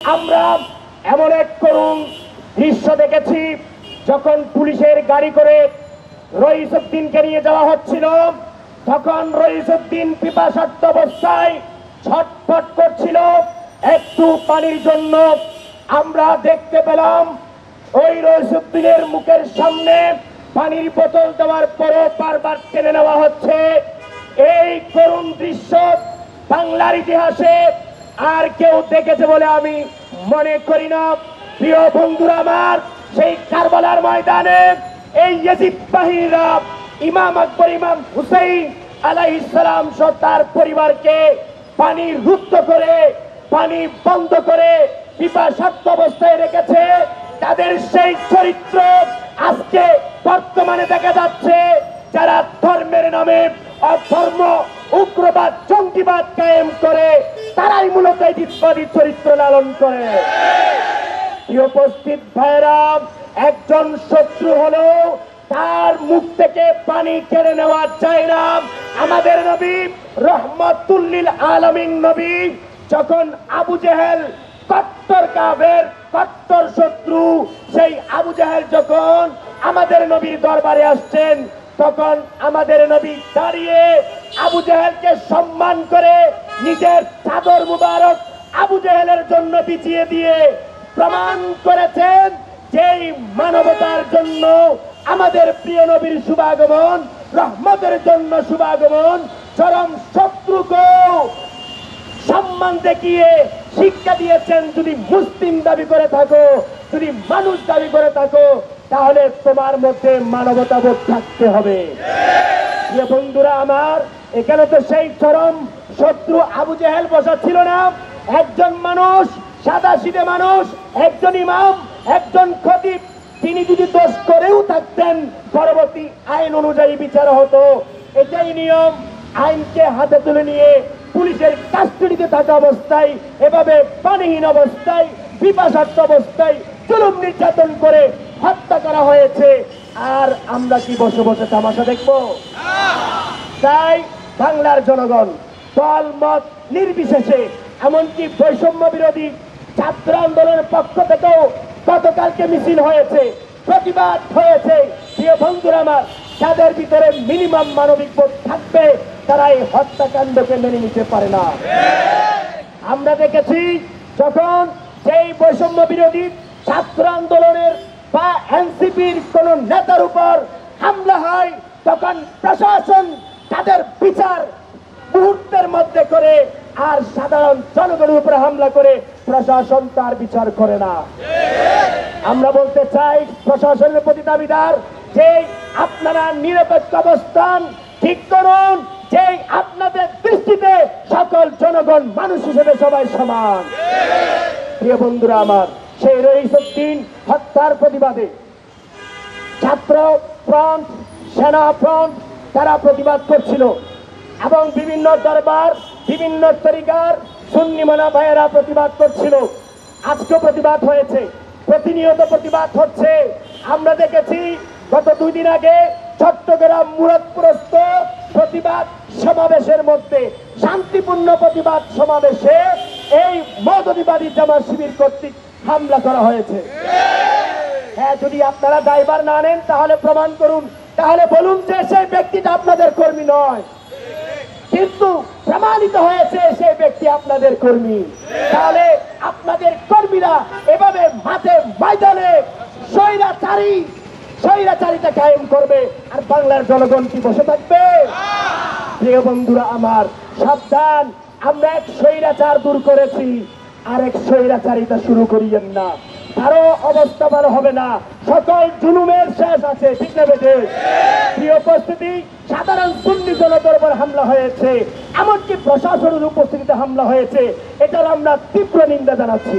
আমরা এমন এক করুণ দৃশ্য দেখেছি, যখন পুলিশের গাড়ি করে রইসউদ্দিনকে নিয়ে যাওয়া হচ্ছিল, তখন রইসউদ্দিন পিপাসার্ত অবস্থায় ছটফট করছিল একটু পানির জন্য। আমরা দেখতে পেলাম ওই রইসউদ্দিনের মুখের সামনে পানির বোতল দেওয়ার পরও বারবার টেনে নেওয়া হচ্ছে। এই করুণ দৃশ্য বাংলার ইতিহাসে আর কেউ দেখেছে বলে আমি মনে করি না। প্রিয় বন্ধুরা আমার, সেই কারবালার ময়দানে এই ইয়াজিদ বাহিনীরা ইমাম আকবর, ইমাম হুসাইন আলাইহিস সালাম সহ তার পরিবারকে পানি রুদ্ধ করে, পানি বন্ধ করে পিপাসার্ত অবস্থায় রেখেছে। তাদের সেই চরিত্র আজকে বর্তমানে দেখা যাচ্ছে। যারা ধর্মের নামে অধর্ম, উগ্রবাদ, জঙ্গিবাদ কায়েম করে, তারাই মূলত এই জিতবাদী চরিত্র লালন করে। উপস্থিত ভাইরা, একজন শত্রু হলেও তার মুখ থেকে পানি কেড়ে নেওয়া যায় না। আমাদের নবী রহমাতুল লিল আলামিন নবী যখন আবু জেহেল কট্টর কাফের, কট্টর শত্রু, সেই আবু জেহেল যখন আমাদের নবীর দরবারে আসছেন, তখন আমাদের নবী দাঁড়িয়ে আবু জেহেলকে সম্মান করে নিজের চাদর মুবারক আবু জেহেলের জন্য বিছিয়ে দিয়ে প্রমাণ করেছেন যে মানবতার জন্য আমাদের প্রিয় নবীর শুভাগমন, রহমতের জন্য শুভাগমন। চরম শত্রুকে সম্মান দেখিয়ে শিক্ষা দিয়েছেন, যদি মুসলিম দাবি করে থাকো, যদি মানুষ দাবি করে থাকো, তাহলে তোমার মধ্যে মানবতাবোধ থাকতে হবে। বন্ধুরা আমার, এখানে তো সেই চরম শত্রু আবু জেহেল বসা ছিল না। একজন মানুষ, সাদাসিধে মানুষ, একজন ইমাম, একজন খতিব, তিনি যদি দোষ করেও থাকতেন, পরবর্তী আইন অনুযায়ী বিচার হতো। এটাই নিয়ম। আইনকে হাতে তুলে নিয়ে পুলিশের কাস্টডিতে থাকা অবস্থায়, এভাবে পানিহীন অবস্থায়, পিপাসার্ত অবস্থায় জুলুম নির্যাতন করে হত্যা করা হয়েছে। আর আমরা কি বসে বসে তামাশা দেখবো? তাই বাংলার জনগণ দল মত নির্বিশেষে, এমনকি বৈষম্য বিরোধী ছাত্র আন্দোলনের পক্ষ থেকেও গতকালকে মিছিল হয়েছে, প্রতিবাদ হয়েছে। প্রিয় বন্ধুরা আমার, যাদের ভিতরে মিনিমাম মানবিক বোধ থাকবে, তারা এই হত্যাকাণ্ডকে মেনে নিতে পারে না। আমরা দেখেছি যখন সেই বৈষম্য বিরোধী ছাত্র আন্দোলনের বা এনসিপির কোন নেতার উপর হামলা হয়, তখন প্রশাসন তাদের বিচার মুহূর্তের মধ্যে করে, আর সাধারণ জনগণের উপরে হামলা করে প্রশাসন তার বিচার করে না। আমরা বলতে চাই প্রশাসনের প্রতি দাবিদার, যে আপনারা নিরপেক্ষ অবস্থান ঠিক করুন, যে আপনাদের দৃষ্টিতে সকল জনগণ মানুষ হিসেবে সবাই সমান। প্রিয় বন্ধুরা আমার, সেই রইসউদ্দিন হত্যার প্রতিবাদে ছাত্র ফ্রন্ট, সেনা ফ্রন্ট তারা প্রতিবাদ করছিল, এবং বিভিন্ন দরবার, বিভিন্ন তরিকার সুন্নি মানা ভাইয়েরা প্রতিবাদ করছিল। আজকে প্রতিবাদ হয়েছে, প্রতিনিয়ত প্রতিবাদ হচ্ছে। আমরা দেখেছি গত 2 দিন আগে চট্টগ্রাম মুরাদপুরস্থ প্রতিবাদ সমাবেশের মধ্যে, শান্তিপূর্ণ প্রতিবাদ সমাবেশে এই মৌদুদিবাদী জামাত শিবির কর্তৃক হামলা করা হয়েছে। হ্যাঁ, যদি আপনারা দায়ভার না নেন তাহলে প্রমাণ করুন, তাহলে বলুন যে সেই ব্যক্তিটা আপনাদের কর্মী নয়, কিন্তু প্রমাণিত হয়েছে সেই ব্যক্তি আপনাদের কর্মী। তাহলে আপনাদের কর্মীরা এভাবে মাঠে ময়দানে স্বৈরাচারিতা কায়েম করবে, আর বাংলার জনগণ কি বসে থাকবে? প্রিয় বন্ধুরা আমার, সাবধান। আমরা এক স্বৈরাচার দূর করেছি, আর এক স্বৈরাচারিতা শুরু করিয়েন না। কারো অবস্থা ভালো হবে না। সকল জুলুমের শেষ আছে, ঠিক না বেটে? প্রিয় উপস্থিতি, সাধারণ সুন্নি জনতার উপর হামলা হয়েছে, এমনকি প্রশাসনের উপস্থিতিতে হামলা হয়েছে। এটার আমরা তীব্র নিন্দা জানাচ্ছি।